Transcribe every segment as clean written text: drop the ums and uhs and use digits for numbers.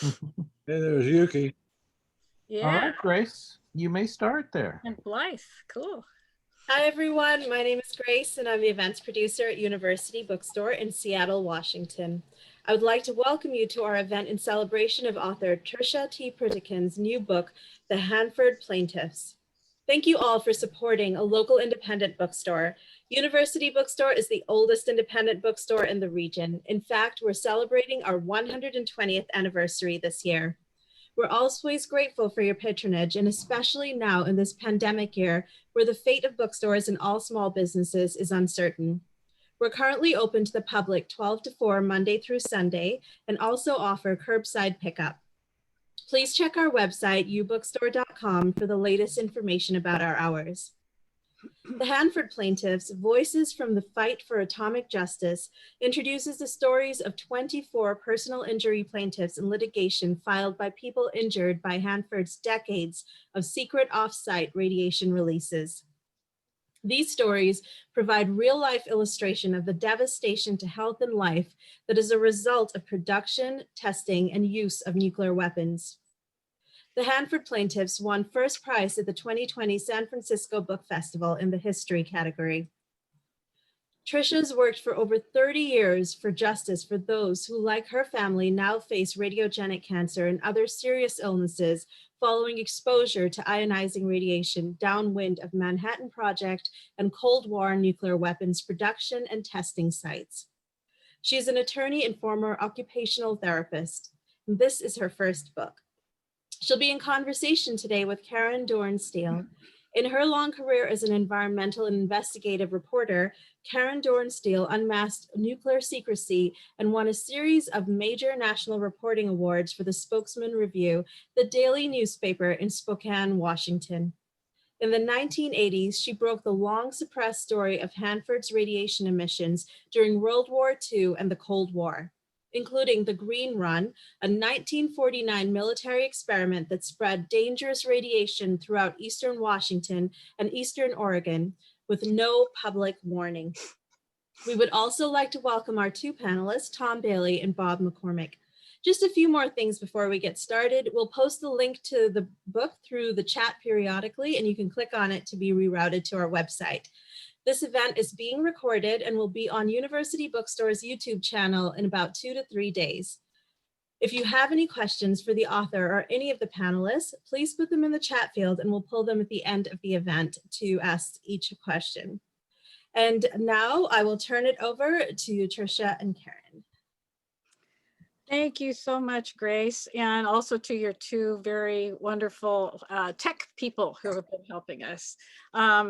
Hey, there's Yuki. Yeah. All right, Grace, you may start there. And Blythe, cool. Hi, everyone. My name is Grace, and I'm the events producer at University Bookstore in Seattle, Washington. I would like to welcome you to our event in celebration of author Trisha T. Pritikin's new book, The Hanford Plaintiffs. Thank you all for supporting a local independent bookstore. University Bookstore is the oldest independent bookstore in the region. In fact, we're celebrating our 120th anniversary this year. We're always grateful for your patronage, and especially now in this pandemic year, where the fate of bookstores and all small businesses is uncertain. We're currently open to the public 12 to 4 Monday through Sunday, and also offer curbside pickup. Please check our website, ubookstore.com, for the latest information about our hours. The Hanford Plaintiffs, Voices from the Fight for Atomic Justice, introduces the stories of 24 personal injury plaintiffs in litigation filed by people injured by Hanford's decades of secret off-site radiation releases. These stories provide real-life illustration of the devastation to health and life that is a result of production, testing, and use of nuclear weapons. The Hanford Plaintiffs won first prize at the 2020 San Francisco Book Festival in the history category. Trisha's worked for over 30 years for justice for those who, like her family, now face radiogenic cancer and other serious illnesses following exposure to ionizing radiation downwind of Manhattan Project and Cold War nuclear weapons production and testing sites. She is an attorney and former occupational therapist, and this is her first book. She'll be in conversation today with Dorn Steele. In her long career as an environmental and investigative reporter, Dorn Steele unmasked nuclear secrecy and won a series of major national reporting awards for the Spokesman Review, the daily newspaper in Spokane, Washington. In the 1980s, she broke the long suppressed story of Hanford's radiation emissions during World War II and the Cold War, including the Green Run, a 1949 military experiment that spread dangerous radiation throughout eastern Washington and eastern Oregon with no public warning. We would also like to welcome our two panelists, Tom Bailey and Bob McCormick. Just a few more things before we get started. We'll post the link to the book through the chat periodically, and you can click on it to be rerouted to our website. This event is being recorded and will be on University Bookstore's YouTube channel in about 2 to 3 days. If you have any questions for the author or any of the panelists, please put them in the chat field and we'll pull them at the end of the event to ask each question. And now I will turn it over to Trisha and Karen. Thank you so much, Grace, and also to your two very wonderful tech people who have been helping us.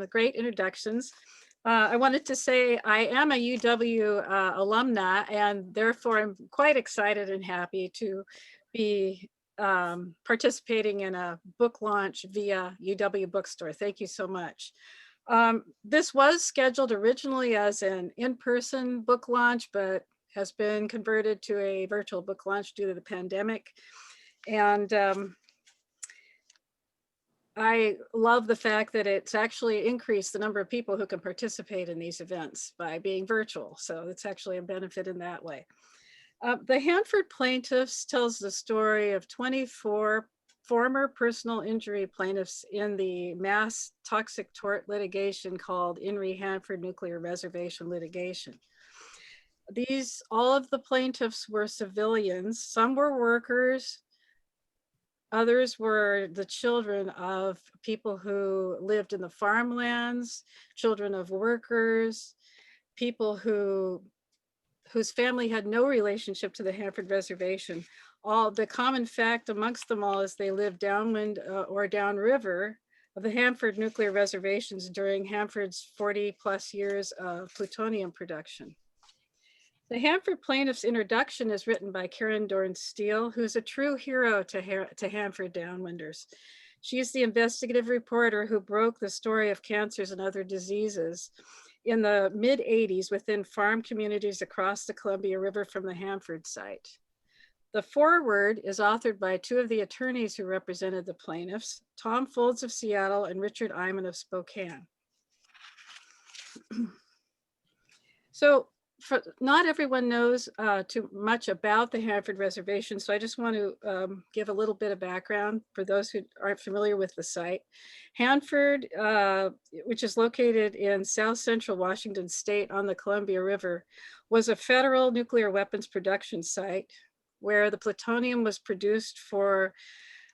Great introductions. I wanted to say I am a UW alumna, and therefore I'm quite excited and happy to be participating in a book launch via UW Bookstore. Thank you so much. This was scheduled originally as an in-person book launch, but has been converted to a virtual book launch due to the pandemic. And I love the fact that it's actually increased the number of people who can participate in these events by being virtual. So it's actually a benefit in that way. The Hanford Plaintiffs tells the story of 24 former personal injury plaintiffs in the mass toxic tort litigation called In re Hanford Nuclear Reservation litigation. All of the plaintiffs were civilians. Some were workers. Others were the children of people who lived in the farmlands, children of workers, people whose family had no relationship to the Hanford Reservation. The common fact amongst them all is they lived downwind or downriver of the Hanford nuclear reservations during Hanford's 40 plus years of plutonium production. The Hanford Plaintiffs introduction is written by Dorn Steele, who's a true hero to Hanford downwinders. She's the investigative reporter who broke the story of cancers and other diseases in the mid-'80s within farm communities across the Columbia River from the Hanford site. The foreword is authored by two of the attorneys who represented the plaintiffs, Tom Folds of Seattle and Richard Iman of Spokane. So not everyone knows too much about the Hanford Reservation, so I just want to give a little bit of background for those who aren't familiar with the site. Hanford, which is located in south central Washington state on the Columbia River, was a federal nuclear weapons production site where the plutonium was produced for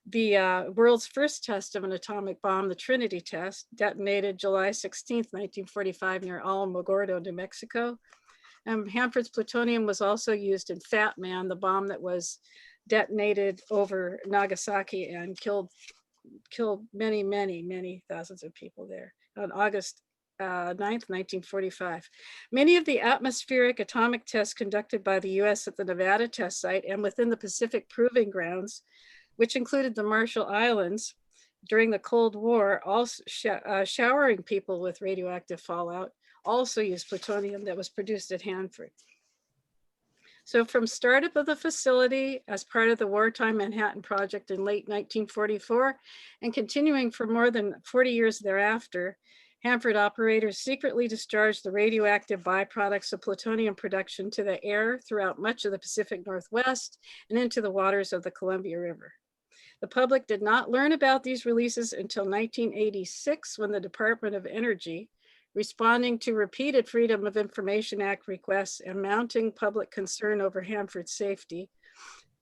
the world's first test of an atomic bomb, the Trinity test, detonated July 16th, 1945 near Alamogordo, New Mexico. Hanford's plutonium was also used in Fat Man, the bomb that was detonated over Nagasaki and killed many, many, many thousands of people there on August 9th, 1945. Many of the atmospheric atomic tests conducted by the US at the Nevada test site and within the Pacific Proving Grounds, which included the Marshall Islands during the Cold War, also showering people with radioactive fallout, also used plutonium that was produced at Hanford. So from startup of the facility as part of the Wartime Manhattan Project in late 1944 and continuing for more than 40 years thereafter, Hanford operators secretly discharged the radioactive byproducts of plutonium production to the air throughout much of the Pacific Northwest and into the waters of the Columbia River. The public did not learn about these releases until 1986 when the Department of Energy, responding to repeated Freedom of Information Act requests and mounting public concern over Hanford's safety,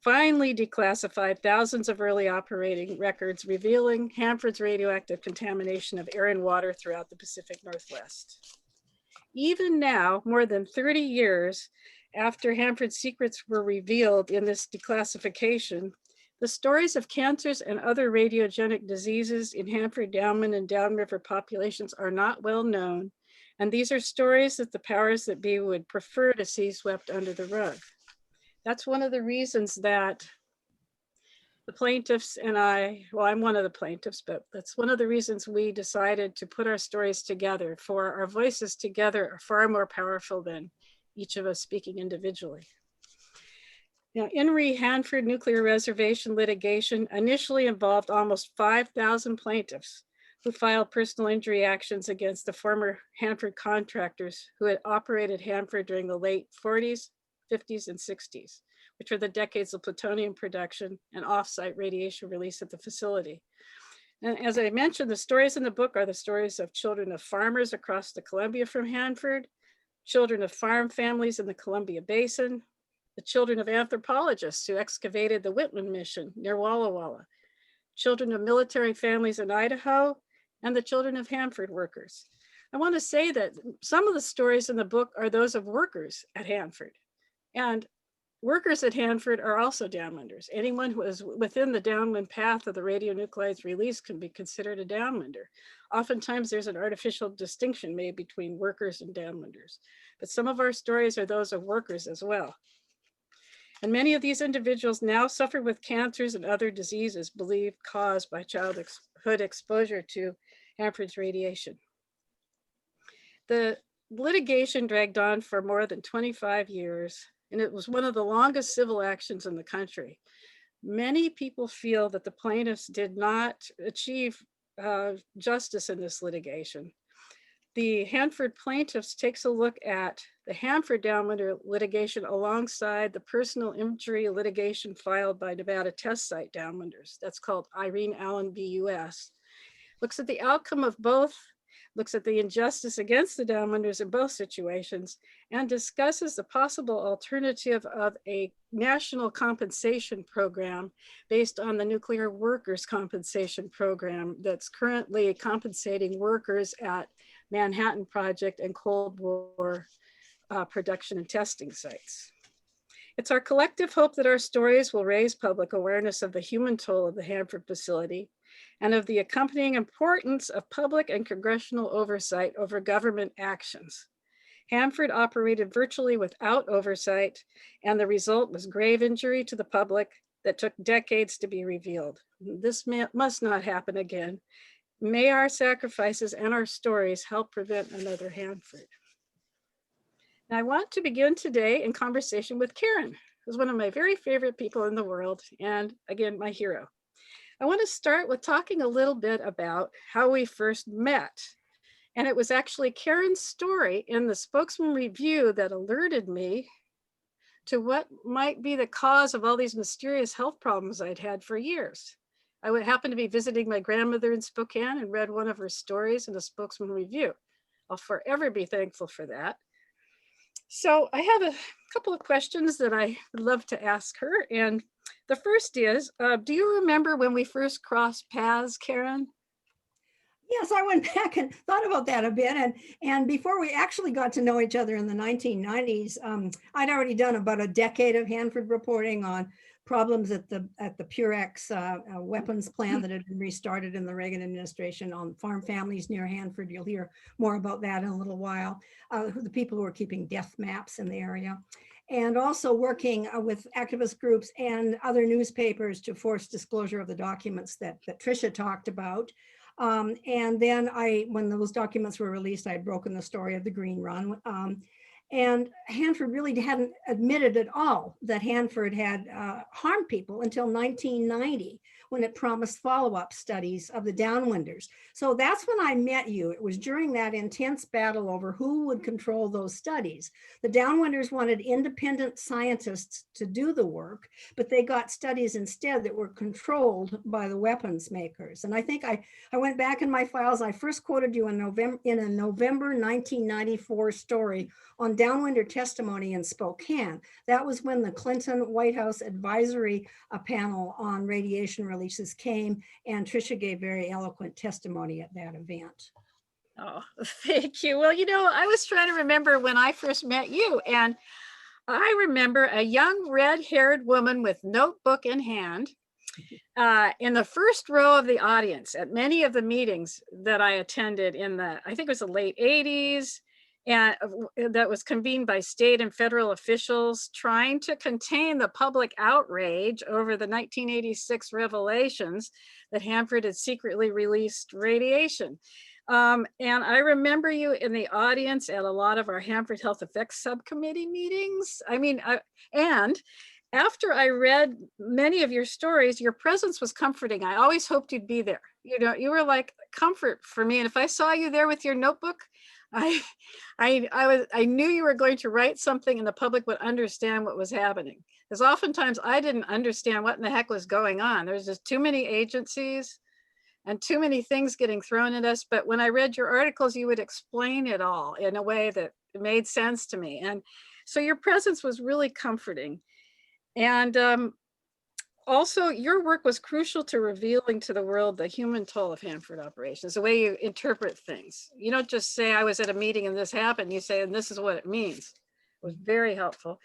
finally declassified thousands of early operating records revealing Hanford's radioactive contamination of air and water throughout the Pacific Northwest. Even now, more than 30 years after Hanford's secrets were revealed in this declassification, the stories of cancers and other radiogenic diseases in Hanford downwind and downriver populations are not well known, and these are stories that the powers that be would prefer to see swept under the rug. That's one of the reasons that the plaintiffs and well, I'm one of the plaintiffs, but that's one of the reasons we decided to put our stories together, for our voices together are far more powerful than each of us speaking individually. Now, In re Hanford Nuclear Reservation litigation initially involved almost 5,000 plaintiffs who filed personal injury actions against the former Hanford contractors who had operated Hanford during the late 40s, 50s, and 60s, which were the decades of plutonium production and offsite radiation release at the facility. And as I mentioned, the stories in the book are the stories of children of farmers across the Columbia from Hanford, children of farm families in the Columbia Basin, the children of anthropologists who excavated the Whitman mission near Walla Walla, children of military families in Idaho, and the children of Hanford workers. I want to say that some of the stories in the book are those of workers at Hanford. And workers at Hanford are also downwinders. Anyone who is within the downwind path of the radionuclides release can be considered a downwinder. Oftentimes there's an artificial distinction made between workers and downwinders, but some of our stories are those of workers as well. And many of these individuals now suffer with cancers and other diseases believed caused by childhood exposure to Hanford's radiation. The litigation dragged on for more than 25 years, and it was one of the longest civil actions in the country. Many people feel that the plaintiffs did not achieve justice in this litigation. The Hanford Plaintiffs takes a look at the Hanford downwinder litigation alongside the personal injury litigation filed by Nevada test site downwinders. That's called Irene Allen v. US. Looks at the outcome of both, looks at the injustice against the downwinders in both situations, and discusses the possible alternative of a national compensation program based on the Nuclear Workers' Compensation Program that's currently compensating workers at Manhattan Project and Cold War production and testing sites. It's our collective hope that our stories will raise public awareness of the human toll of the Hanford facility and of the accompanying importance of public and congressional oversight over government actions. Hanford operated virtually without oversight, and the result was grave injury to the public that took decades to be revealed. This must not happen again. May our sacrifices and our stories help prevent another Hanford. Now, I want to begin today in conversation with Karen, who's one of my very favorite people in the world, and again, my hero. I want to start with talking a little bit about how we first met. And it was actually Karen's story in the Spokesman Review that alerted me to what might be the cause of all these mysterious health problems I'd had for years. I would happen to be visiting my grandmother in Spokane and read one of her stories in the Spokesman Review. I'll forever be thankful for that. So I have a couple of questions that I would love to ask her. And the first is, do you remember when we first crossed paths, Karen? Yes, I went back and thought about that a bit. And before we actually got to know each other in the 1990s, I'd already done about a decade of Hanford reporting on problems at the Purex weapons plant that had been restarted in the Reagan administration, on farm families near Hanford. You'll hear more about that in a little while. The people who are keeping death maps in the area. And also working with activist groups and other newspapers to force disclosure of the documents that Trisha talked about. And then when those documents were released, I had broken the story of the Green Run. And Hanford really hadn't admitted at all that Hanford had harmed people until 1990, when it promised follow-up studies of the downwinders. So that's when I met you. It was during that intense battle over who would control those studies. The downwinders wanted independent scientists to do the work, but they got studies instead that were controlled by the weapons makers. And I think I went back in my files. I first quoted you in a November 1994 story on downwinder testimony in Spokane. That was when the Clinton White House advisory panel on radiation releases came, and Trisha gave very eloquent testimony at that event. Oh, thank you. Well, you know, I was trying to remember when I first met you, and I remember a young red-haired woman with notebook in hand in the first row of the audience at many of the meetings that I attended in I think it was the late 80s, and that was convened by state and federal officials trying to contain the public outrage over the 1986 revelations that Hanford had secretly released radiation. And I remember you in the audience at a lot of our Hanford Health Effects Subcommittee meetings. I mean, and after I read many of your stories, your presence was comforting. I always hoped you'd be there. You know, you were like comfort for me. And if I saw you there with your notebook, I knew you were going to write something and the public would understand what was happening. Because oftentimes I didn't understand what in the heck was going on. There's just too many agencies and too many things getting thrown at us. But when I read your articles, you would explain it all in a way that made sense to me. And so your presence was really comforting. And also, your work was crucial to revealing to the world the human toll of Hanford operations, the way you interpret things. You don't just say, I was at a meeting and this happened. You say, and this is what it means. It was very helpful.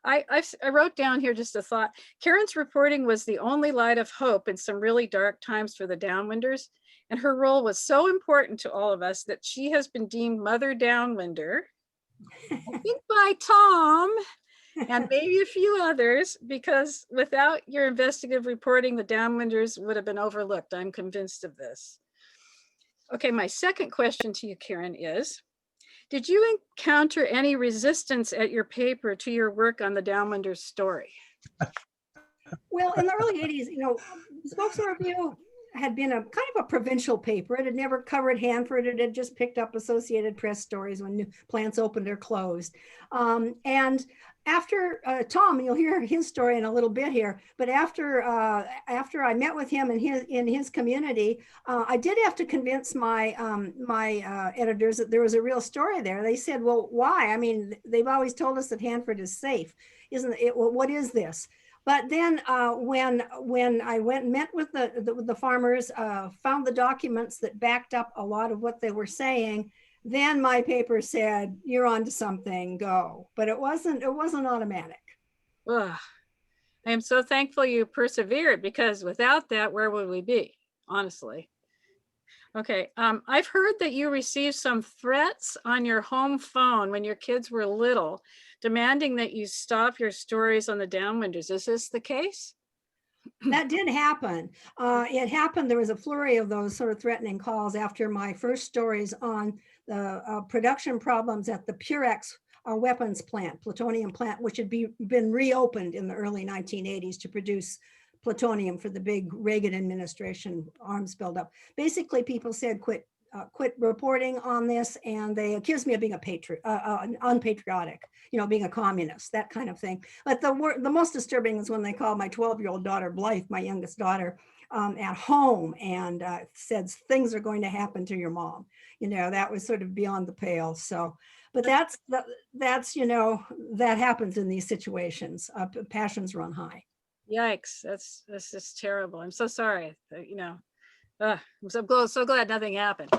I wrote down here just a thought. Karen's reporting was the only light of hope in some really dark times for the downwinders. And her role was so important to all of us that she has been deemed Mother Downwinder, I think by Tom, and maybe a few others, because without your investigative reporting, the downwinders would have been overlooked. I'm convinced of this. Okay, my second question to you, Karen, is, did you encounter any resistance at your paper to your work on the downwinders story? Well, in the early 80s, you know, the Spokesman Review had been a kind of a provincial paper. It had never covered Hanford. It had just picked up Associated Press stories when new plants opened or closed. And after Tom, you'll hear his story in a little bit here, but after I met with him in his community, I did have to convince my editors that there was a real story there. They said, well, why? I mean, they've always told us that Hanford is safe. Isn't it? Well, what is this? But then when I went and met with the farmers, found the documents that backed up a lot of what they were saying, then my paper said, you're on to something, go. But it wasn't automatic. Ugh. I am so thankful you persevered, because without that, where would we be, honestly? Okay, I've heard that you received some threats on your home phone when your kids were little, demanding that you stop your stories on the downwinders. Is this the case? That did happen. It happened. There was a flurry of those sort of threatening calls after my first stories on the production problems at the Purex weapons plant, plutonium plant, which had been reopened in the early 1980s to produce plutonium for the big Reagan administration arms buildup. Basically, people said, quit quit reporting on this, and they accused me of being a unpatriotic, being a communist, that kind of thing. But the most disturbing is when they called my 12-year-old daughter, Blythe, my youngest daughter, at home, and said things are going to happen to your mom. That was sort of beyond the pale. So, but that's that happens in these situations. Passions run high. Yikes, that's just terrible. I'm so sorry. I'm so glad nothing happened.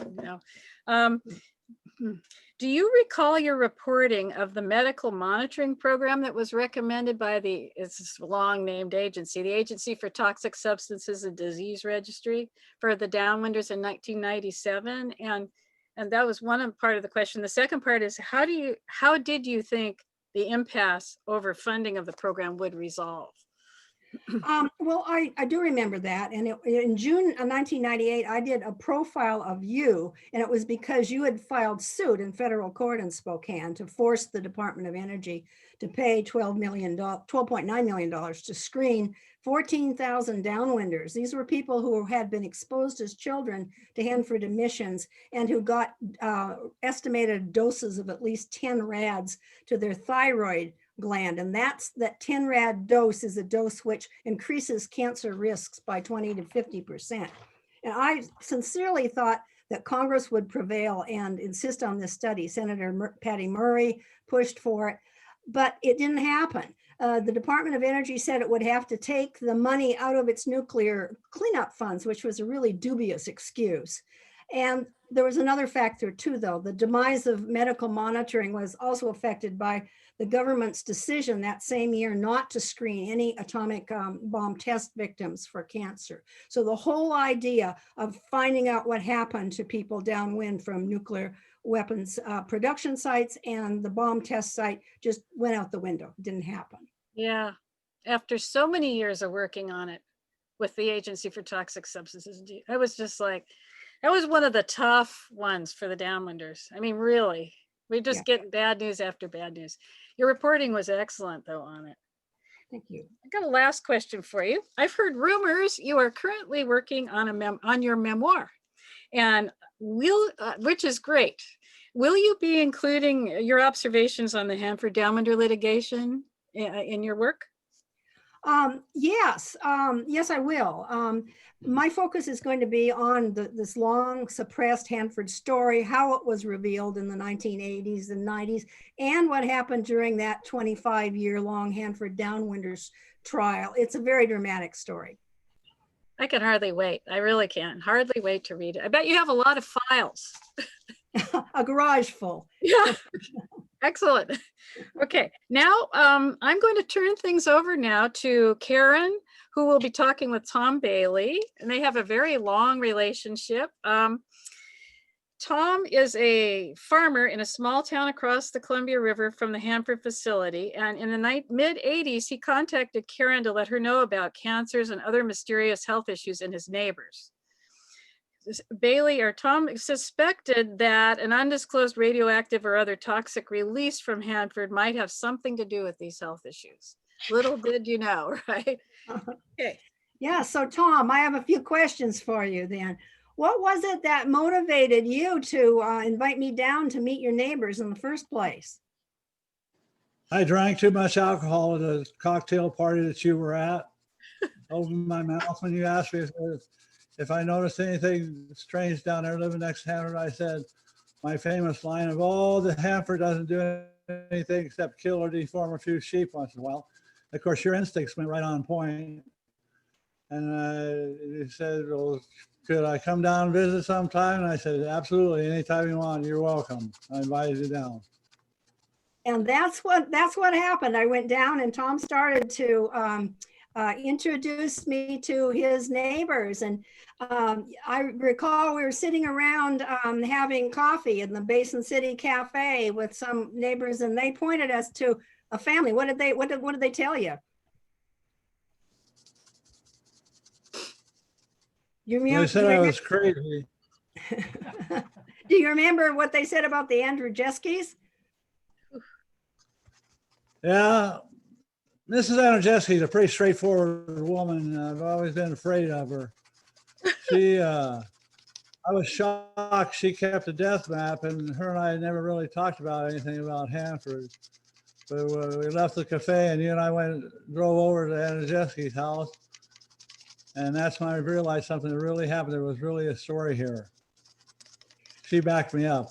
Do you recall your reporting of the medical monitoring program that was recommended by it's a long named agency, the Agency for Toxic Substances and Disease Registry for the downwinders in 1997? And that was one part of the question. The second part is, how did you think the impasse over funding of the program would resolve? Well, I do remember that. And in June of 1998, I did a profile of you, and it was because you had filed suit in federal court in Spokane to force the Department of Energy to pay $12.9 million to screen 14,000 downwinders. These were people who had been exposed as children to Hanford emissions and who got estimated doses of at least 10 rads to their thyroid gland. And that 10 rad dose is a dose which increases cancer risks by 20 to 50%. And I sincerely thought that Congress would prevail and insist on this study. Senator Patty Murray pushed for it, but it didn't happen. The Department of Energy said it would have to take the money out of its nuclear cleanup funds, which was a really dubious excuse. And there was another factor too, though. The demise of medical monitoring was also affected by the government's decision that same year not to screen any atomic bomb test victims for cancer. So the whole idea of finding out what happened to people downwind from nuclear weapons production sites and the bomb test site just went out the window. It didn't happen. Yeah, after so many years of working on it with the Agency for Toxic Substances, I was just like, that was one of the tough ones for the downwinders. I mean, really, we just get bad news after bad news. Your reporting was excellent, though, on it. Thank you. I got a last question for you. I've heard rumors you are currently working on your memoir, and which is great. Will you be including your observations on the Hanford downwinder litigation in your work? Yes, I will. My focus is going to be on this long suppressed Hanford story, how it was revealed in the 1980s and 90s, and what happened during that 25-year-long Hanford downwinders trial. It's a very dramatic story. I can hardly wait. I really can hardly wait to read it. I bet you have a lot of files. A garage full. Yeah. Excellent. Okay, now I'm going to turn things over now to Karen, who will be talking with Tom Bailey, and they have a very long relationship. Tom is a farmer in a small town across the Columbia River from the Hanford facility, and in the mid-80s, he contacted Karen to let her know about cancers and other mysterious health issues in his neighbors. Bailey or Tom suspected that an undisclosed radioactive or other toxic release from Hanford might have something to do with these health issues. Little did you know, right? Okay. Yeah, so Tom, I have a few questions for you then. What was it that motivated you to invite me down to meet your neighbors in the first place? I drank too much alcohol at a cocktail party that you were at. Opened my mouth when you asked me if I noticed anything strange down there living next to Hanford. I said my famous line of, "Oh, the Hanford doesn't do anything except kill or deform a few sheep once in a while." Of course, your instincts went right on point. And you said, "Well, could I come down and visit sometime?" And I said, "Absolutely, anytime you want, you're welcome." I invited you down. And that's what happened. I went down and Tom started to introduce me to his neighbors. And I recall we were sitting around having coffee in the Basin City Cafe with some neighbors, and they pointed us to a family. What did they tell you? They said I was crazy. Do you remember what they said about the Andrzejewskis? Yeah, Mrs. Andrzejewski is a pretty straightforward woman. I've always been afraid of her. I I was shocked she kept a death map, and her and I never really talked about anything about Hanford. But we left the cafe, and you and I drove over to Anajeski's house. And that's when I realized something really happened. There was really a story here. She backed me up.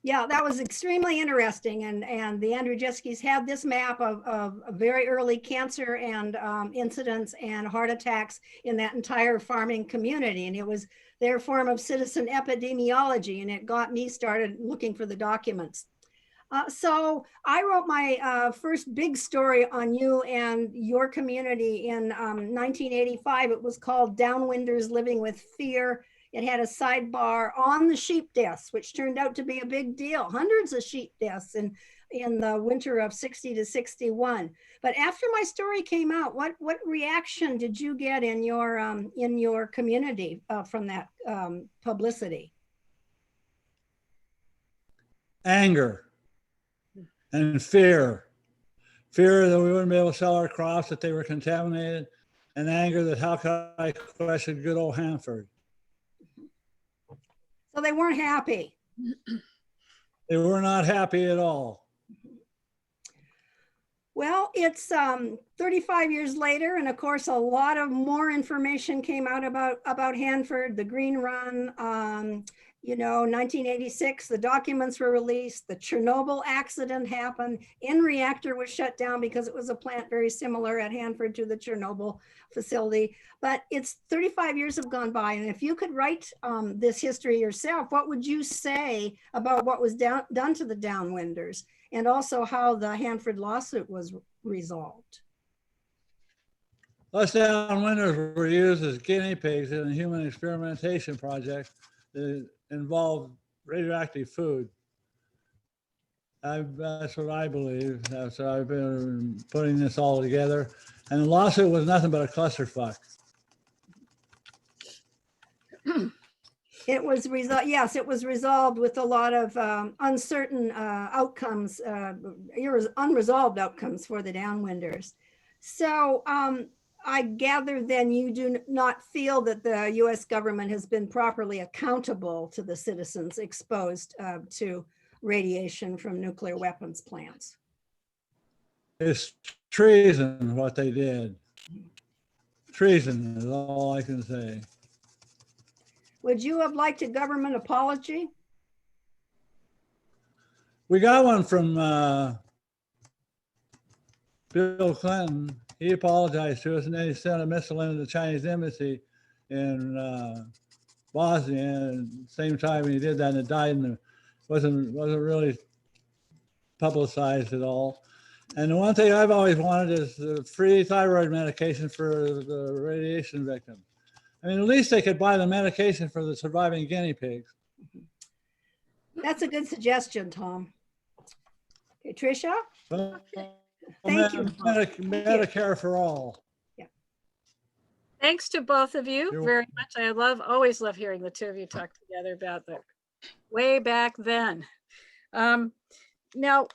Yeah, that was extremely interesting. And the Andrzejewskis had this map of very early cancer and incidents and heart attacks in that entire farming community. And it was their form of citizen epidemiology. And it got me started looking for the documents. So I wrote my first big story on you and your community in 1985. It was called Downwinders Living with Fear. It had a sidebar on the sheep deaths, which turned out to be a big deal. Hundreds of sheep deaths in the winter of 60 to 61. But after my story came out, what reaction did you get in your community from that publicity? Anger and fear. Fear that we wouldn't be able to sell our crops, that they were contaminated, and anger that how could I question good old Hanford? So they weren't happy. They were not happy at all. Well, it's 35 years later, and of course, a lot of more information came out about Hanford, the Green Run. 1986, the documents were released. The Chernobyl accident happened. N-reactor was shut down because it was a plant very similar at Hanford to the Chernobyl facility. But it's 35 years have gone by, and if you could write this history yourself, what would you say about what was done to the Downwinders, and also how the Hanford lawsuit was resolved? Us Downwinders were used as guinea pigs in a human experimentation project that involved radioactive food. That's what I believe. That's what I've been putting this all together. And the lawsuit was nothing but a clusterfuck. It was resolved. Yes, it was resolved with a lot of uncertain outcomes, unresolved outcomes for the Downwinders. So I gather then you do not feel that the U.S. government has been properly accountable to the citizens exposed to radiation from nuclear weapons plants. It's treason what they did. Treason is all I can say. Would you have liked a government apology? We got one from Bill Clinton. He apologized to us, and then he sent a missile into the Chinese embassy in Bosnia. And at the same time he did that, and it died, and it wasn't really publicized at all. And the one thing I've always wanted is the free thyroid medication for the radiation victims. I mean, at least they could buy the medication for the surviving guinea pigs. That's a good suggestion, Tom. Okay, Trisha? Well, Thank you. Medicare for all. Thanks to both of you You're very much. I always love hearing the two of you talk together about the way back then. Now,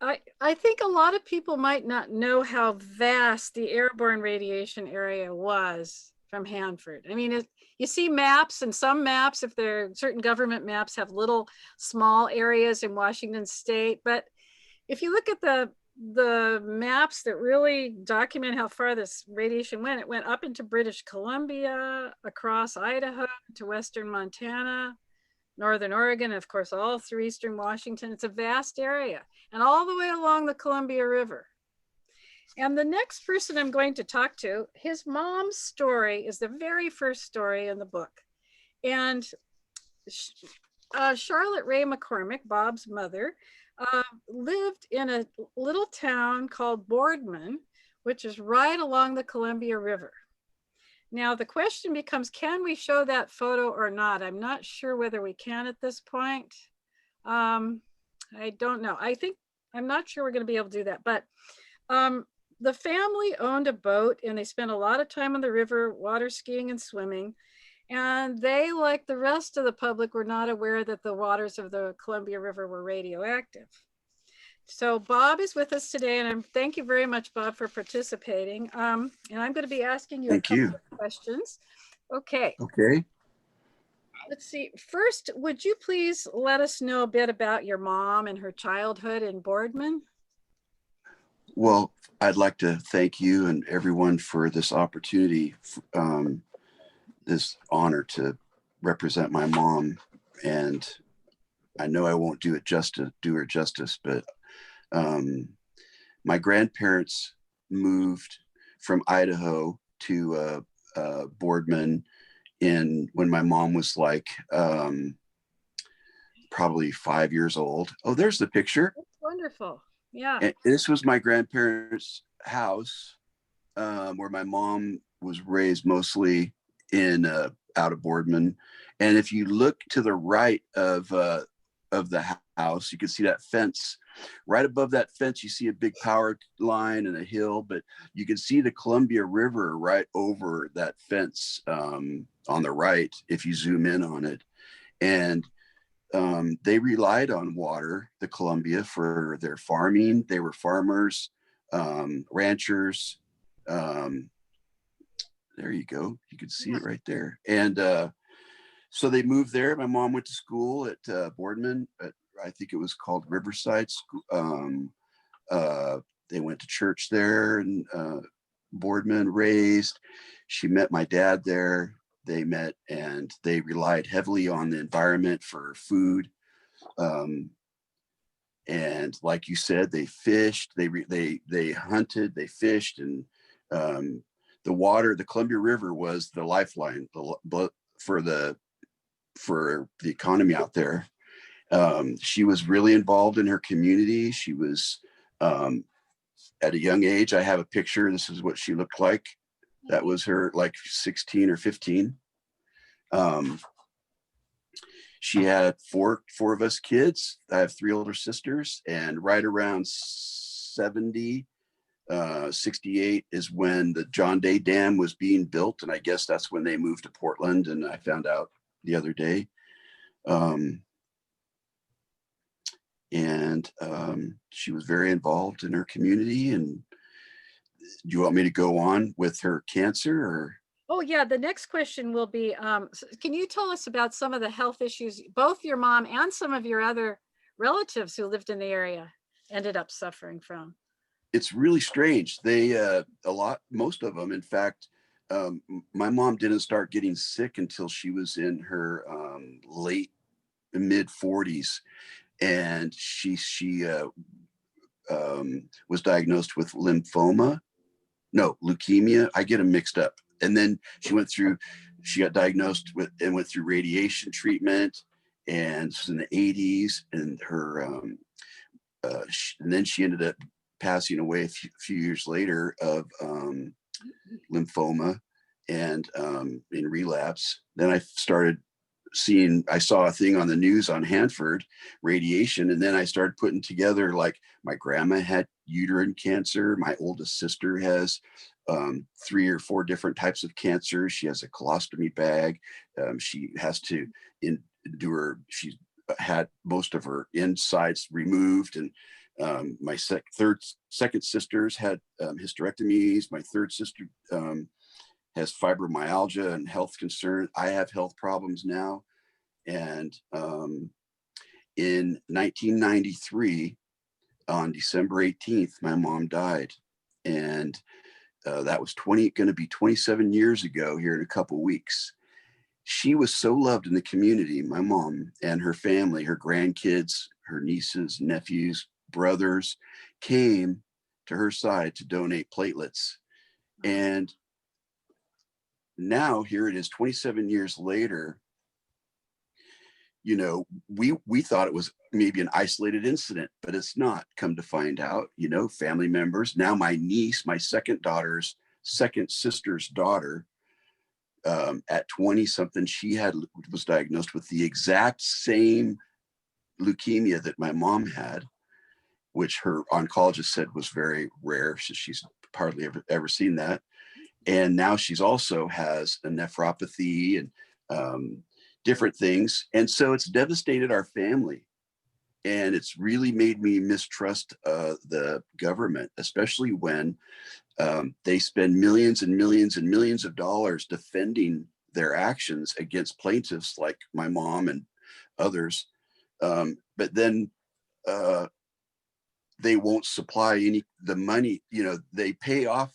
I think a lot of people might not know how vast the airborne radiation area was from Hanford. I mean, you see maps, and some maps, if they're certain government maps, have little small areas in Washington state. But if you look at the maps that really document how far this radiation went, it went up into British Columbia, across Idaho to western Montana, northern Oregon, and of course, all through eastern Washington. It's a vast area, and all the way along the Columbia River. And the next person I'm going to talk to, his mom's story is the very first story in the book. And Charlotte Ray McCormick, Bob's mother, lived in a little town called Boardman, which is right along the Columbia River. Now the question becomes, can we show that photo or not? I'm not sure whether we can at this point. I don't know. I'm not sure we're going to be able to do that, but the family owned a boat, and they spent a lot of time on the river, water skiing and swimming. And they, like the rest of the public, were not aware that the waters of the Columbia River were radioactive. So Bob is with us today, and thank you very much, Bob, for participating. And I'm going to be asking you a couple of questions. Okay. Okay. Let's see. First, would you please let us know a bit about your mom and her childhood in Boardman? Well, I'd like to thank you and everyone for this opportunity, this honor to represent my mom. And I know I won't do her justice, but my grandparents moved from Idaho to Boardman when my mom was like probably 5 years old. Oh, there's the picture. That's wonderful. Yeah. And this was my grandparents' house, where my mom was raised, mostly in out of Boardman. And if you look to the right of the house, you can see that fence. Right above that fence, you see a big power line and a hill, but you can see the Columbia River right over that fence on the right if you zoom in on it. And they relied on water, the Columbia, for their farming. They were farmers, ranchers. There you go. You can see it right there. And so they moved there. My mom went to school at Boardman. I think it was called Riverside School. They went to church there, and Boardman raised. She met my dad there. They met, and they relied heavily on the environment for food. And like you said, they fished, they hunted, they fished, and the water, the Columbia River was the lifeline for the economy out there. She was really involved in her community. She was at a young age. I have a picture. This is what she looked like. That was her, like 16 or 15. She had four of us kids. I have 3 older sisters, and right around 70, 68 is when the John Day Dam was being built. And I guess that's when they moved to Portland. And I found out the other day. She was very involved in her community. And do you want me to go on with her cancer, or? Oh yeah, the next question will be, can you tell us about some of the health issues both your mom and some of your other relatives who lived in the area ended up suffering from? It's really strange. Most of them, in fact, my mom didn't start getting sick until she was in her late mid 40s. And she was diagnosed with leukemia. I get them mixed up. And then she got diagnosed with and went through radiation treatment, and this was in the 80s. And and then she ended up passing away a few years later of lymphoma and in relapse. Then I saw a thing on the news on Hanford radiation. And then I started putting together, like, my grandma had uterine cancer. My oldest sister has 3 or 4 different types of cancer. She has a colostomy bag. She has to she's had most of her insides removed. And my second sister's had hysterectomies. My third sister has fibromyalgia and health concerns. I have health problems now. And in 1993, on December 18th, my mom died. And that was going to be 27 years ago here in a couple weeks. She was so loved in the community, my mom, and her family, her grandkids, her nieces, nephews, brothers came to her side to donate platelets. And now here it is, 27 years later. We thought it was maybe an isolated incident, but it's not. Come to find out, family members. Now my niece, my second sister's daughter, at 20 something, she was diagnosed with the exact same leukemia that my mom had, which her oncologist said was very rare. So she's hardly ever seen that. And now she's also has a nephropathy and different things. And so it's devastated our family. And it's really made me mistrust the government, especially when they spend millions and millions and millions of dollars defending their actions against plaintiffs like my mom and others. But then they won't supply the money, they pay off.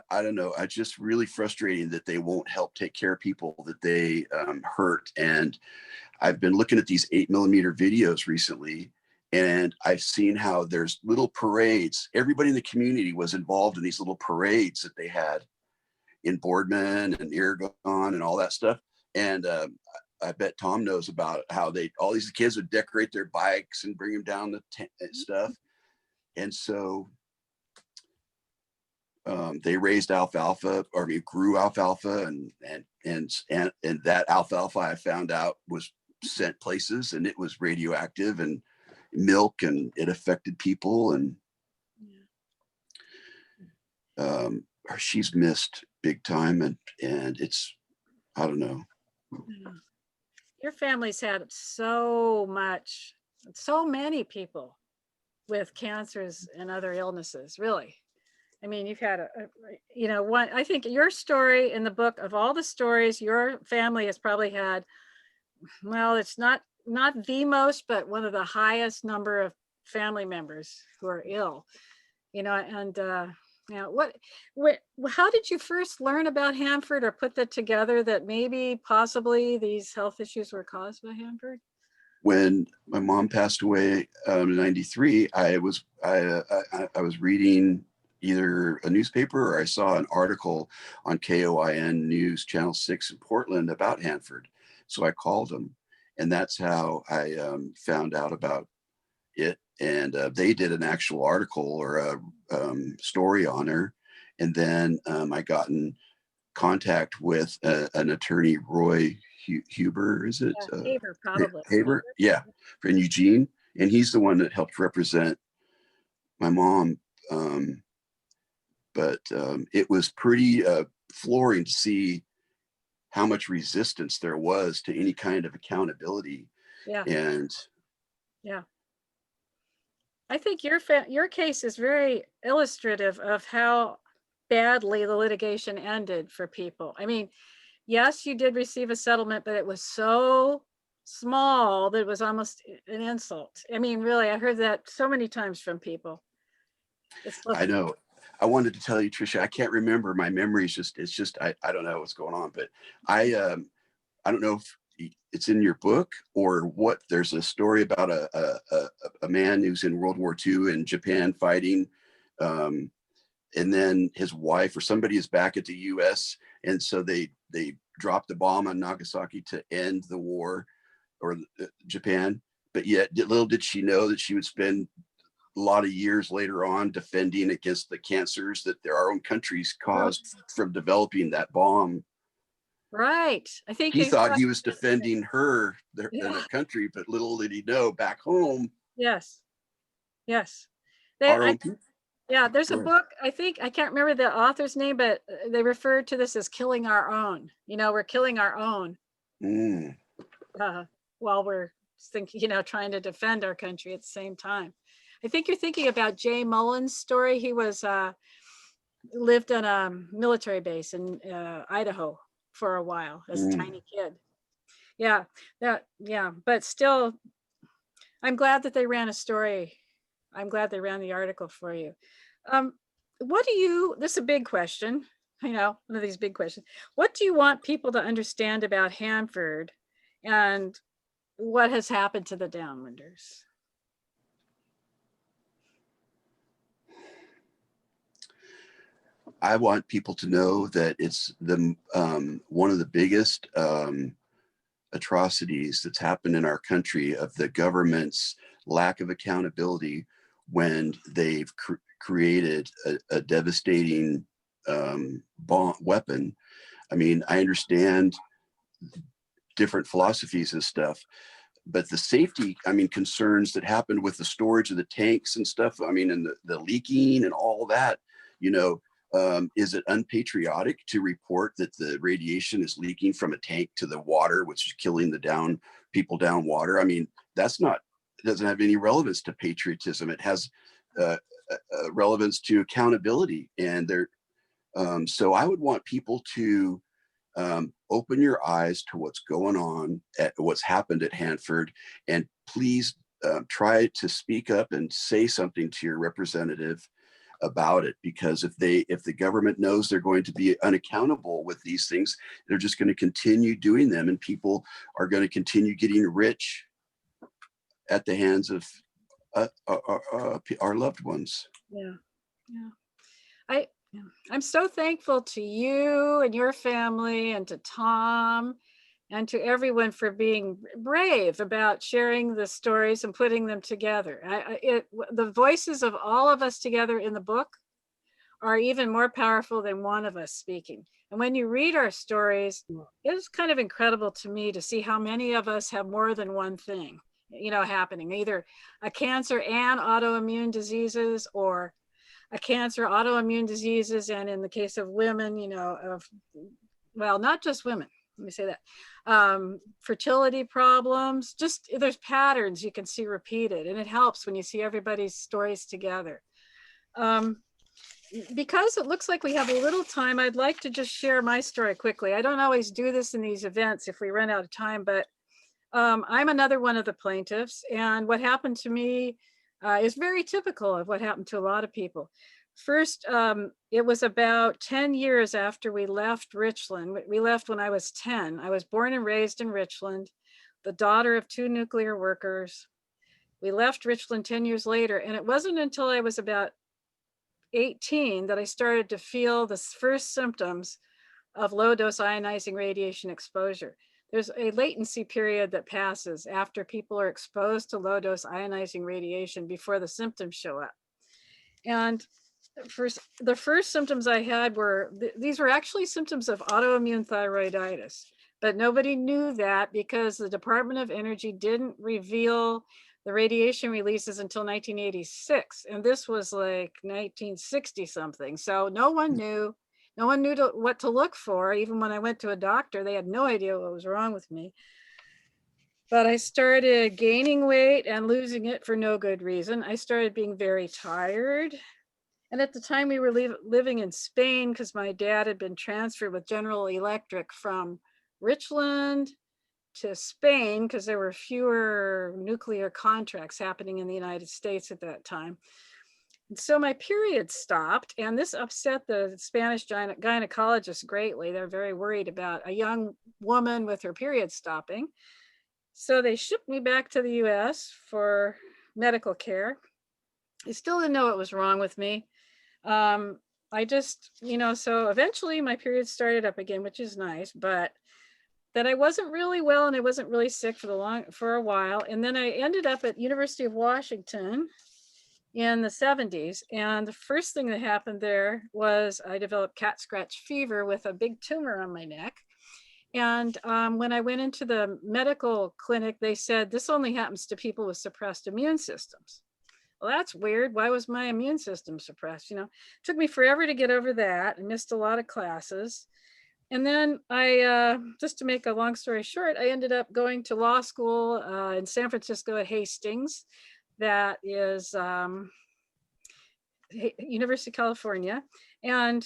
I don't know. It's just really frustrating that they won't help take care of people that they hurt. And I've been looking at these 8mm videos recently, and I've seen how there's little parades. Everybody in the community was involved in these little parades that they had in Boardman and Irrigon and all that stuff. And I bet Tom knows about how all these kids would decorate their bikes and bring them down the stuff. And so they raised alfalfa, grew alfalfa, and that alfalfa, I found out, was sent places, and it was radioactive and milk, and it affected people. And she's missed big time, and it's, I don't know. Your family's had so many people with cancers and other illnesses, really. I mean, you've had one. I think your story in the book, of all the stories, your family has probably had, well, it's not the most, but one of the highest number of family members who are ill. And how did you first learn about Hanford, or put that together, that maybe possibly these health issues were caused by Hanford? When my mom passed away in '93, I was reading either a newspaper, or I saw an article on KOIN News Channel 6 in Portland about Hanford. So I called them, and that's how I found out about it. And they did an actual article or a story on her. And then I got in contact with an attorney, Roy Huber, is it? Haber, probably. Haber, yeah, in Eugene. And he's the one that helped represent my mom. But it was pretty flooring to see how much resistance there was to any kind of accountability. Yeah. And yeah, I think your case is very illustrative of how badly the litigation ended for people. I mean, yes, you did receive a settlement, but it was so small that it was almost an insult. I mean, really, I heard that so many times from people. I know. I wanted to tell you, Trisha, I can't remember. My memory is I don't know what's going on, but I don't know if it's in your book or what. There's a story about a man who's in World War II in Japan fighting, and then his wife or somebody is back at the US, and so they dropped the bomb on Nagasaki to end the war, or Japan. But yet little did she know that she would spend a lot of years later on defending against the cancers that our own countries caused from developing that bomb. Right. I think he thought he was defending her, their country, but little did he know back home. Yes. Yes. Yeah, there's a book, I think, I can't remember the author's name, but they refer to this as killing our own. We're killing our own while we're thinking, trying to defend our country at the same time. I think you're thinking about Jay Mullen's story. He was lived on a military base in Idaho for a while as a tiny kid. Yeah, but still, I'm glad that they ran a story. I'm glad they ran the article for you. This is a big question, one of these big questions. What do you want people to understand about Hanford and what has happened to the Downwinders? I want people to know that it's one of the biggest atrocities that's happened in our country, of the government's lack of accountability when they've created a devastating bomb weapon. I mean, I understand different philosophies and stuff, but the safety, concerns that happened with the storage of the tanks and stuff, and the leaking and all that, is it unpatriotic to report that the radiation is leaking from a tank to the water, which is killing the people down water? It doesn't have any relevance to patriotism. It has relevance to accountability. And So I would want people to open your eyes to what's going on, at what's happened at Hanford, and please try to speak up and say something to your representative about it, because if the government knows they're going to be unaccountable with these things, they're just going to continue doing them, and people are going to continue getting rich at the hands of our loved ones. Yeah, yeah. I'm so thankful to you and your family, and to Tom, and to everyone for being brave about sharing the stories and putting them together. The voices of all of us together in the book are even more powerful than one of us speaking. And when you read our stories, it's kind of incredible to me to see how many of us have more than one thing, happening, either a cancer and autoimmune diseases, or a cancer, autoimmune diseases, and in the case of women, not just women, let me say that, fertility problems, just there's patterns you can see repeated, and it helps when you see everybody's stories together. Because it looks like we have a little time, I'd like to just share my story quickly. I don't always do this in these events if we run out of time, but I'm another one of the plaintiffs, and what happened to me is very typical of what happened to a lot of people. First, it was about 10 years after we left Richland. We left when I was 10. I was born and raised in Richland, the daughter of 2 nuclear workers. We left Richland 10 years later, and it wasn't until I was about 18 that I started to feel the first symptoms of low-dose ionizing radiation exposure. There's a latency period that passes after people are exposed to low-dose ionizing radiation before the symptoms show up. And the first symptoms I had were, these were actually symptoms of autoimmune thyroiditis, but nobody knew that because the Department of Energy didn't reveal the radiation releases until 1986. And this was like 1960 something. So no one knew what to look for. Even when I went to a doctor, they had no idea what was wrong with me. But I started gaining weight and losing it for no good reason. I started being very tired. And at the time we were living in Spain, because my dad had been transferred with General Electric from Richland to Spain, because there were fewer nuclear contracts happening in the United States at that time. And so my period stopped, and this upset the Spanish gynecologist greatly. They're very worried about a young woman with her period stopping. So they shipped me back to the US for medical care. They still didn't know what was wrong with me. I just, so eventually my period started up again, which is nice, but that I wasn't really well and I wasn't really sick for a while. And then I ended up at University of Washington in the 70s. And the first thing that happened there was I developed cat scratch fever with a big tumor on my neck. And when I went into the medical clinic, they said, this only happens to people with suppressed immune systems. Well, that's weird. Why was my immune system suppressed? It took me forever to get over that. I missed a lot of classes. And then I, just to make a long story short, I ended up going to law school in San Francisco at Hastings. That is University of California. And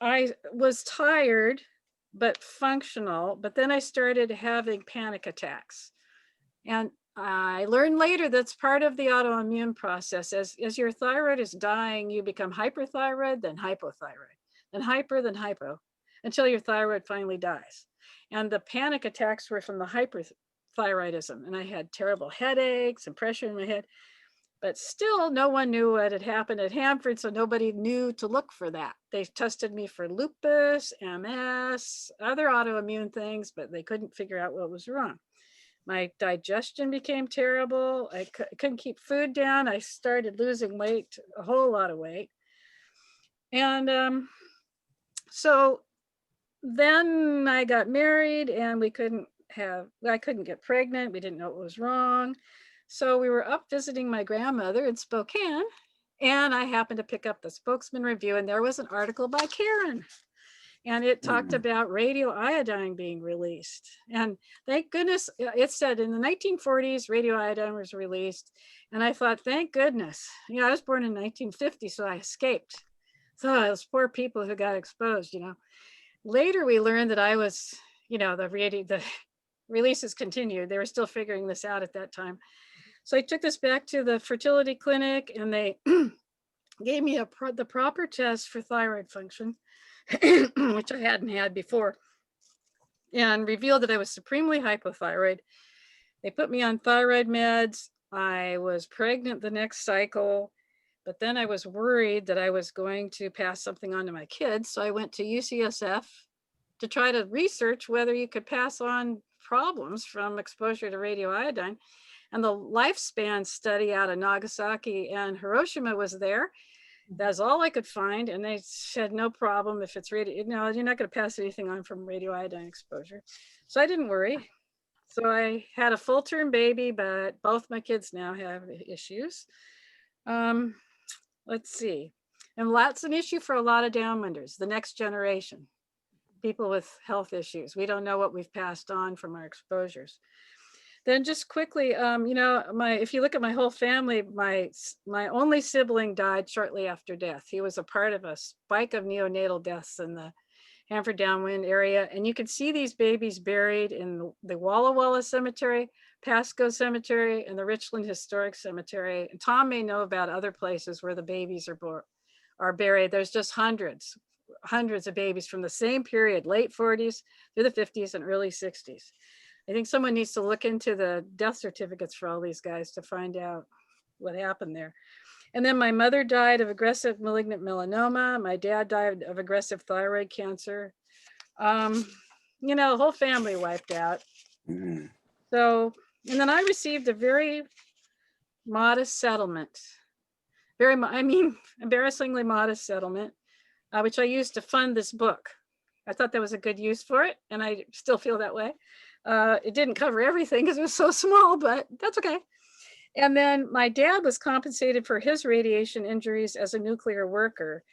I was tired, but functional. But then I started having panic attacks. And I learned later that's part of the autoimmune process. As your thyroid is dying, you become hyperthyroid, then hypothyroid, then hyper, then hypo, until your thyroid finally dies. And the panic attacks were from the hyperthyroidism. And I had terrible headaches and pressure in my head. But still, no one knew what had happened at Hanford, so nobody knew to look for that. They tested me for lupus, MS, other autoimmune things, but they couldn't figure out what was wrong. My digestion became terrible. I couldn't keep food down. I started losing weight, a whole lot of weight. And so then I got married and I couldn't get pregnant. We didn't know what was wrong. So we were up visiting my grandmother in Spokane, and I happened to pick up the Spokesman Review, and there was an article by Karen. And it talked about radioiodine being released. And thank goodness, it said in the 1940s, radioiodine was released. And I thought, thank goodness. I was born in 1950, so I escaped. So those poor people who got exposed, Later, we learned that I was, the releases continued. They were still figuring this out at that time. So I took this back to the fertility clinic, and they gave me the proper test for thyroid function, which I hadn't had before, and revealed that I was supremely hypothyroid. They put me on thyroid meds. I was pregnant the next cycle, but then I was worried that I was going to pass something on to my kids. So I went to UCSF to try to research whether you could pass on problems from exposure to radioiodine. And the lifespan study out of Nagasaki and Hiroshima was there. That's all I could find. And they said, no problem if it's you're not going to pass anything on from radioiodine exposure. So I didn't worry. So I had a full-term baby, but both my kids now have issues. Let's see. And that's an issue for a lot of downwinders, the next generation, people with health issues. We don't know what we've passed on from our exposures. Then just quickly, if you look at my whole family, my only sibling died shortly after death. He was a part of a spike of neonatal deaths in the Hanford Downwind area. And you can see these babies buried in the Walla Walla Cemetery, Pasco Cemetery, and the Richland Historic Cemetery. And Tom may know about other places where the babies are buried. There's just hundreds of babies from the same period, late 40s through the 50s and early 60s. I think someone needs to look into the death certificates for all these guys to find out what happened there. And then my mother died of aggressive malignant melanoma. My dad died of aggressive thyroid cancer. The whole family wiped out. Mm. So, and then I received a very modest settlement. Embarrassingly modest settlement, which I used to fund this book. I thought that was a good use for it, and I still feel that way. It didn't cover everything because it was so small, but that's okay. And then my dad was compensated for his radiation injuries as a nuclear worker.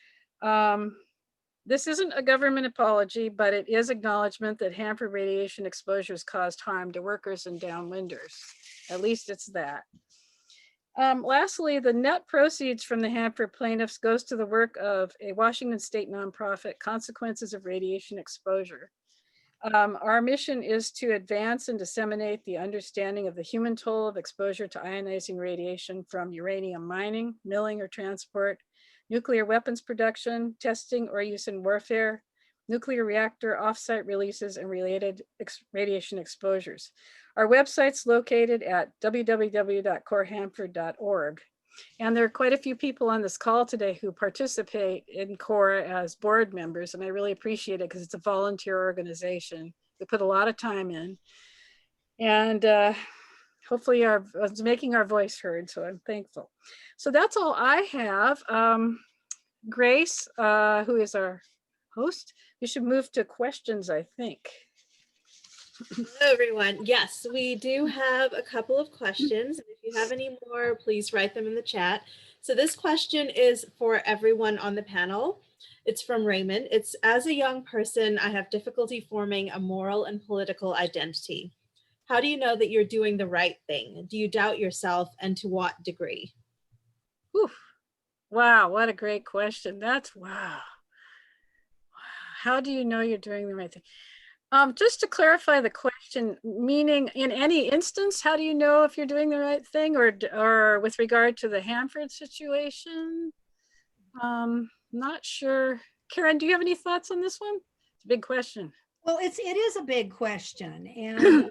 This isn't a government apology, but it is acknowledgement that Hanford radiation exposures caused harm to workers and downwinders. At least it's that. Lastly, the net proceeds from the Hanford Plaintiffs goes to the work of a Washington state nonprofit, Consequences of Radiation Exposure. Our mission is to advance and disseminate the understanding of the human toll of exposure to ionizing radiation from uranium mining, milling, or transport, nuclear weapons production, testing or use in warfare, nuclear reactor offsite releases, and related radiation exposures. Our website's located at www.corehanford.org. And there are quite a few people on this call today who participate in CORE as board members, and I really appreciate it because it's a volunteer organization. We put a lot of time in, and hopefully it's making our voice heard, so I'm thankful. So that's all I have. Grace, who is our host, we should move to questions, I think. Hello, everyone. Yes, we do have a couple of questions. If you have any more, please write them in the chat. So this question is for everyone on the panel. It's from Raymond. It's, as a young person, I have difficulty forming a moral and political identity. How do you know that you're doing the right thing? Do you doubt yourself, and to what degree? Whew. Wow, what a great question. That's wow. How do you know you're doing the right thing? Just to clarify the question, meaning in any instance, how do you know if you're doing the right thing, or with regard to the Hanford situation? Not sure. Karen, do you have any thoughts on this one? It's a big question. Well, it is a big question, and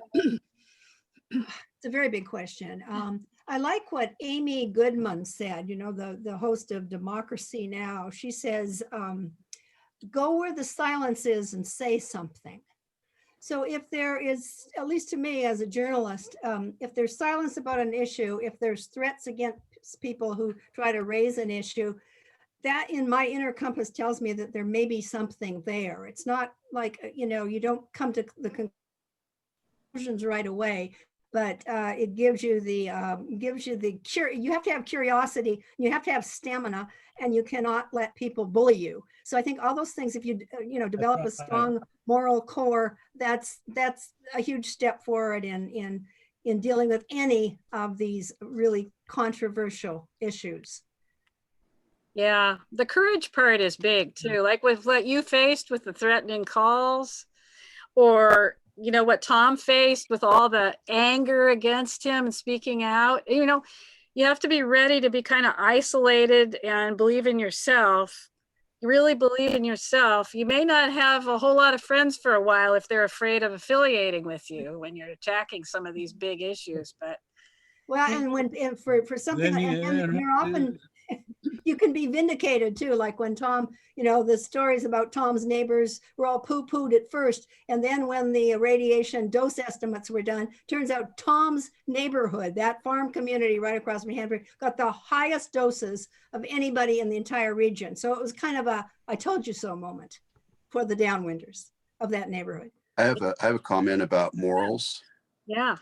it's a very big question. I like what Amy Goodman said, the host of Democracy Now! She says, go where the silence is and say something. So if there is, at least to me as a journalist, if there's silence about an issue, if there's threats against people who try to raise an issue, that in my inner compass tells me that there may be something there. It's not like, you don't come to the conclusions right away, but it gives you the, you have to have curiosity, you have to have stamina, and you cannot let people bully you. So I think all those things, if you, develop a strong moral core, that's a huge step forward in dealing with any of these really controversial issues. Yeah, the courage part is big too. Like with what you faced with the threatening calls, or what Tom faced with all the anger against him and speaking out. You have to be ready to be kind of isolated and believe in yourself. You really believe in yourself. You may not have a whole lot of friends for a while if they're afraid of affiliating with you when you're attacking some of these big issues. But Well, and for something, and you're often, you can be vindicated too, like when Tom, the stories about Tom's neighbors were all poo-pooed at first, and then when the radiation dose estimates were done, turns out Tom's neighborhood, that farm community right across from Hanford, got the highest doses of anybody in the entire region. So it was kind of a I told you so moment for the downwinders of that neighborhood. I have a comment about morals. yeah,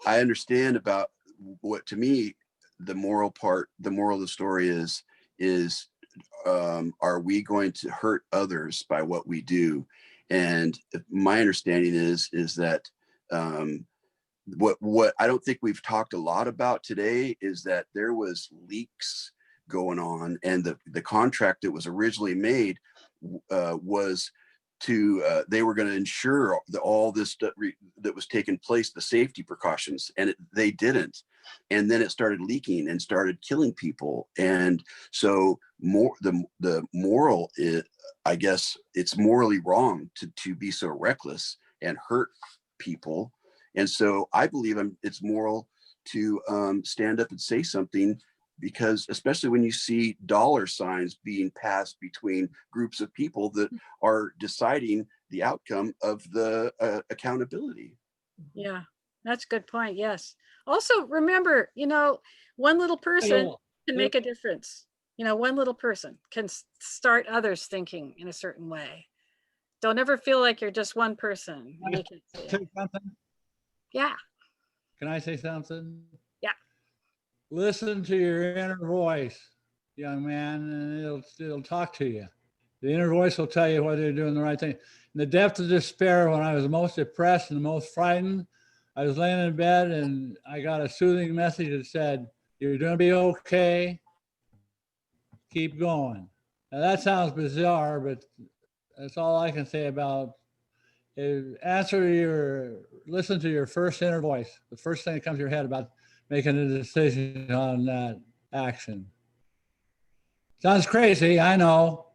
I understand about what, to me, the moral of the story is are we going to hurt others by what we do? And my understanding is that what I don't think we've talked a lot about today is that there was leaks going on, and the contract that was originally made was to they were going to ensure all this that was taking place, the safety precautions, and they didn't. And then it started leaking and started killing people. And so the moral is, I guess it's morally wrong to be so reckless and hurt people. And so I believe it's moral to stand up and say something, because especially when you see dollar signs being passed between groups of people that are deciding the outcome of the accountability. yeah, that's a good point. Yes. Also, remember, one little person can make a difference. One little person can start others thinking in a certain way. Don't ever feel like you're just one person. Say something? Yeah. Can I say something? Yeah. Listen to your inner voice, young man, and it'll talk to you. The inner voice will tell you whether you're doing the right thing. In the depth of despair, when I was most depressed and the most frightened, I was laying in bed and I got a soothing message that said, "You're going to be okay. Keep going." Now that sounds bizarre, but that's all I can say about it. Listen to your first inner voice, the first thing that comes to your head about making a decision on that action. Sounds crazy, I know.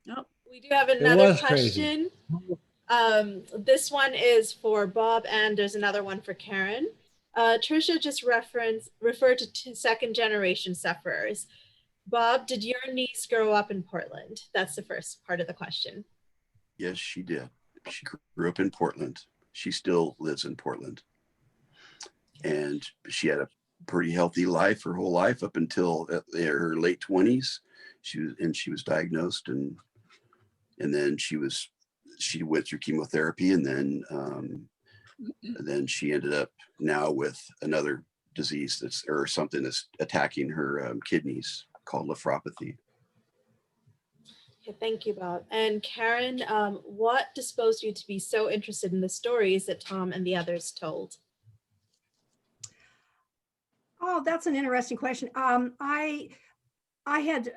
Nope. We do have another was crazy. question. This one is for Bob, and there's another one for Karen. Trisha just referred to second generation sufferers. Bob, did your niece grow up in Portland? That's the first part of the question. Yes, she did. She grew up in Portland. She still lives in Portland. And she had a pretty healthy life her whole life up until her late 20s. She was diagnosed, and then she went through chemotherapy, and then she ended up now with another disease something that's attacking her kidneys called nephropathy. Okay, thank you, Bob. And Karen, what disposed you to be so interested in the stories that Tom and the others told? Oh, that's an interesting question. I have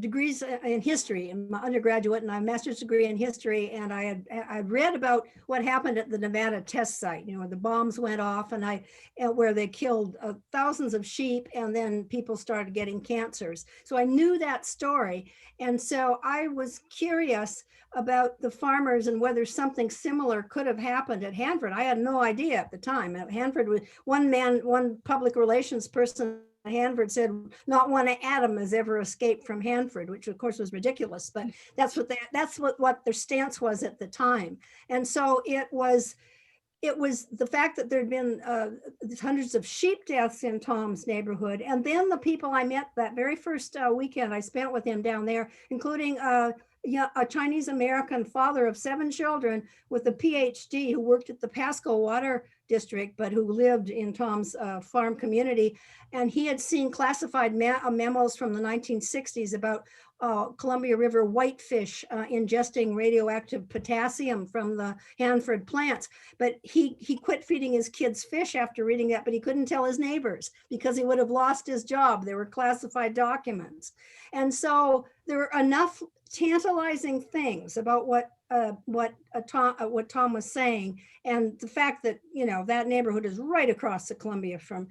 degrees in history in my undergraduate, and I have a master's degree in history. And I read about what happened at the Nevada test site, where the bombs went off, and where they killed thousands of sheep, and then people started getting cancers. So I knew that story. And so I was curious about the farmers and whether something similar could have happened at Hanford. I had no idea at the time. At Hanford, one public relations person Hanford said not one atom has ever escaped from Hanford, which of course was ridiculous, but that's what their stance was at the time. And so it was the fact that there'd been hundreds of sheep deaths in Tom's neighborhood, and then the people I met that very first weekend I spent with him down there, including a Chinese American father of 7 children with a PhD who worked at the Pasco Water District, but who lived in Tom's farm community. And he had seen classified memos from the 1960s about Columbia River whitefish ingesting radioactive potassium from the Hanford plants. But he quit feeding his kids fish after reading that, but he couldn't tell his neighbors because he would have lost his job. They were classified documents. And so there were enough tantalizing things about what Tom was saying, and the fact that, you know, that neighborhood is right across the Columbia from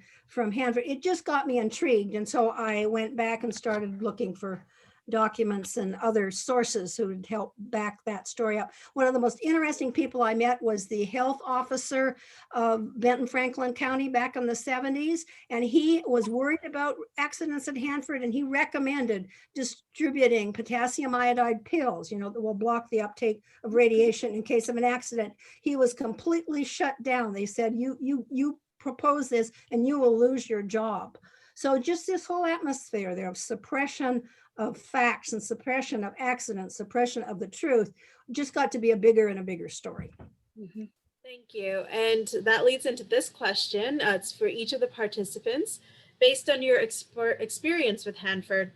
Hanford. It just got me intrigued, and so I went back and started looking for documents and other sources who would help back that story up. One of the most interesting people I met was the health officer of Benton Franklin County back in the 70s, and he was worried about accidents at Hanford, and he recommended distributing potassium iodide pills, you know, that will block the uptake of radiation in case of an accident. He was completely shut down. They said, you propose this and you will lose your job. So just this whole atmosphere there of suppression of facts and suppression of accidents, suppression of the truth, just got to be a bigger and a bigger story. Mhm. Thank you. And that leads into this question. It's for each of the participants. Based on your experience with Hanford,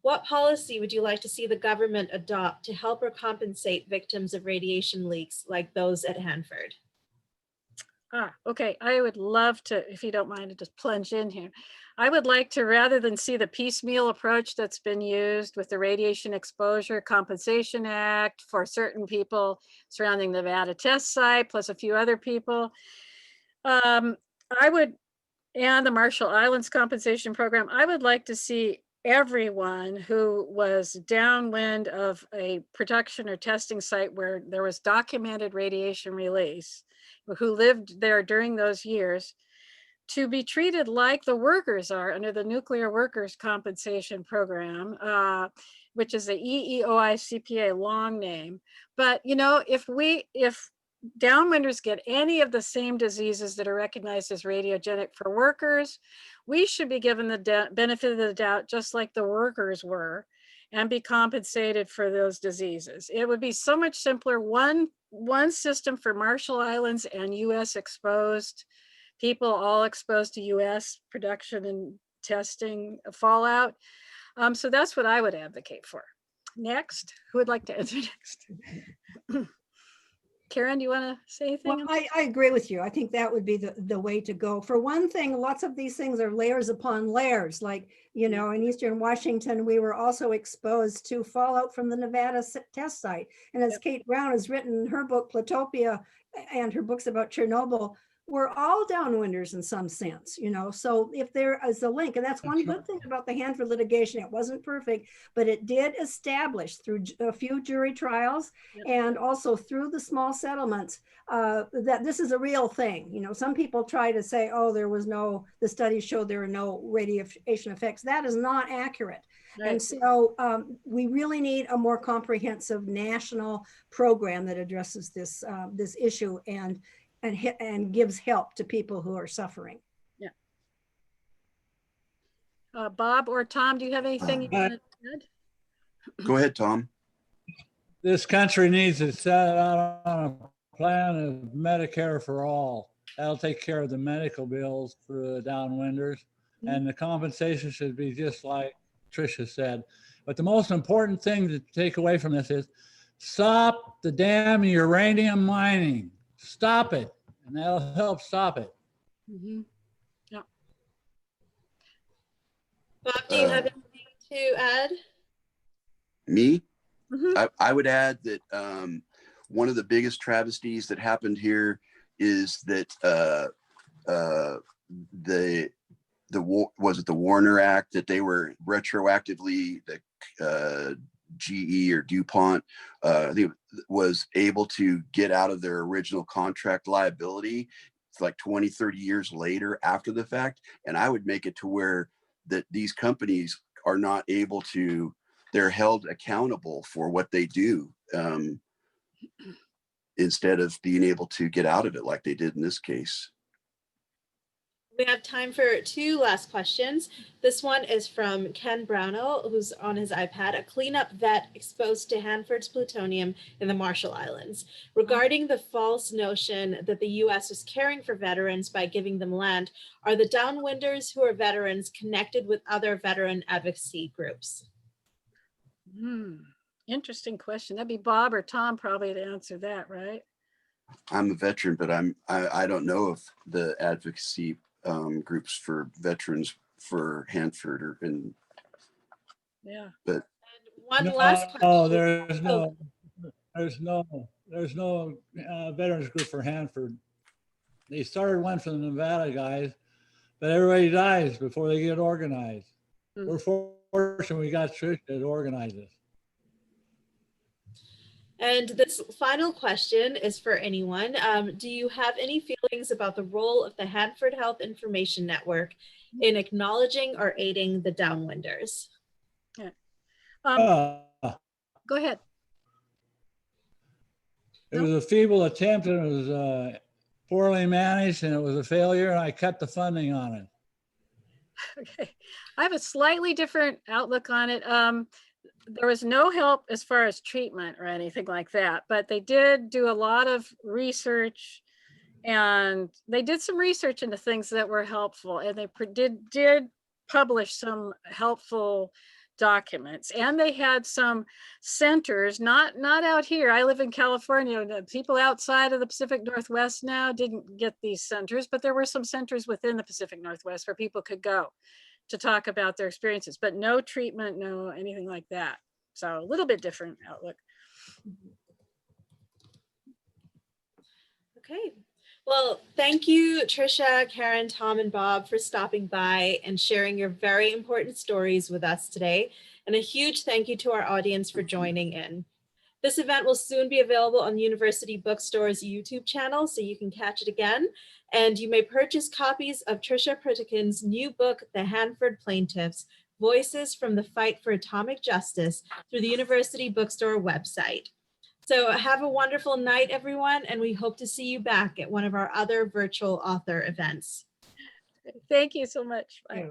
what policy would you like to see the government adopt to help or compensate victims of radiation leaks like those at Hanford? Okay. I would love to, if you don't mind, to just plunge in here. I would like to, rather than see the piecemeal approach that's been used with the Radiation Exposure Compensation Act for certain people surrounding the Nevada test site, plus a few other people, and the Marshall Islands Compensation Program, I would like to see everyone who was downwind of a production or testing site where there was documented radiation release, who lived there during those years, to be treated like the workers are under the Nuclear Workers Compensation Program, which is the EEOI CPA long name. But, you know, if downwinders get any of the same diseases that are recognized as radiogenic for workers, we should be given the benefit of the doubt, just like the workers were, and be compensated for those diseases. It would be so much simpler. One system for Marshall Islands and US exposed people, all exposed to US production and testing fallout. So that's what I would advocate for. Next, who would like to answer next? Karen, do you want to say anything? Well, I agree with you. I think that would be the way to go. For one thing, lots of these things are layers upon layers. Like, you know, in Eastern Washington, we were also exposed to fallout from the Nevada test site. And as Kate Brown has written in her book, Platopia, and her books about Chernobyl, we're all downwinders in some sense, you know. So if there is a link, and that's one good thing about the Hanford litigation, it wasn't perfect, but it did establish through a few jury trials and also through the small settlements that this is a real thing. You know, some people try to say, oh, the studies showed there are no radiation effects. That is not accurate. Right. And so we really need a more comprehensive national program that addresses this issue and gives help to people who are suffering. Yeah. Bob or Tom, do you have anything you want to add? Go ahead, Tom. This country needs to set out on a plan of Medicare for all. That'll take care of the medical bills for the downwinders, and the compensation should be just like Trisha said. But the most important thing to take away from this is stop the damn uranium mining. Stop it, and that'll help stop it. Mm-hmm. Yeah. Bob, do you have anything to add? Me? Mm-hmm. I would add that one of the biggest travesties that happened here is that was it the Warner Act, that they were retroactively, the GE or DuPont, I think was able to get out of their original contract liability. It's like 20, 30 years later after the fact. And I would make it to where that these companies are not able to, they're held accountable for what they do instead of being able to get out of it like they did in this case. We have time for two last questions. This one is from Ken Brownell, who's on his iPad, a cleanup vet exposed to Hanford's plutonium in the Marshall Islands. Regarding the false notion that the US is caring for veterans by giving them land, are the downwinders who are veterans connected with other veteran advocacy groups? Interesting question. That'd be Bob or Tom probably to answer that, right? I'm a veteran, but I don't know if the advocacy groups for veterans for Hanford are in, Yeah. but One last question. There's no veterans group for Hanford. They started one for the Nevada guys, but everybody dies before they get organized. Hmm. We're fortunate we got Trisha to organize this. And this final question is for anyone. Do you have any feelings about the role of the Hanford Health Information Network in acknowledging or aiding the downwinders? Yeah. Uh, Go ahead. It was a feeble attempt and it was poorly managed and it was a failure and I cut the funding on it. Okay. I have a slightly different outlook on it. There was no help as far as treatment or anything like that, but they did do a lot of research and they did some research into things that were helpful, and they did publish some helpful documents, and they had some centers, not out here. I live in California. The people outside of the Pacific Northwest now didn't get these centers, but there were some centers within the Pacific Northwest where people could go to talk about their experiences, but no treatment, no anything like that. So a little bit different outlook. Okay. Well, thank you, Trisha, Karen, Tom, and Bob for stopping by and sharing your very important stories with us today. And a huge thank you to our audience for joining in. This event will soon be available on the University Bookstore's YouTube channel, so you can catch it again. And you may purchase copies of Trisha Pritikin's new book, The Hanford Plaintiffs, Voices from the Fight for Atomic Justice, through the University Bookstore website. So have a wonderful night, everyone, and we hope to see you back at one of our other virtual author events. Thank you so much. Bye. Yeah.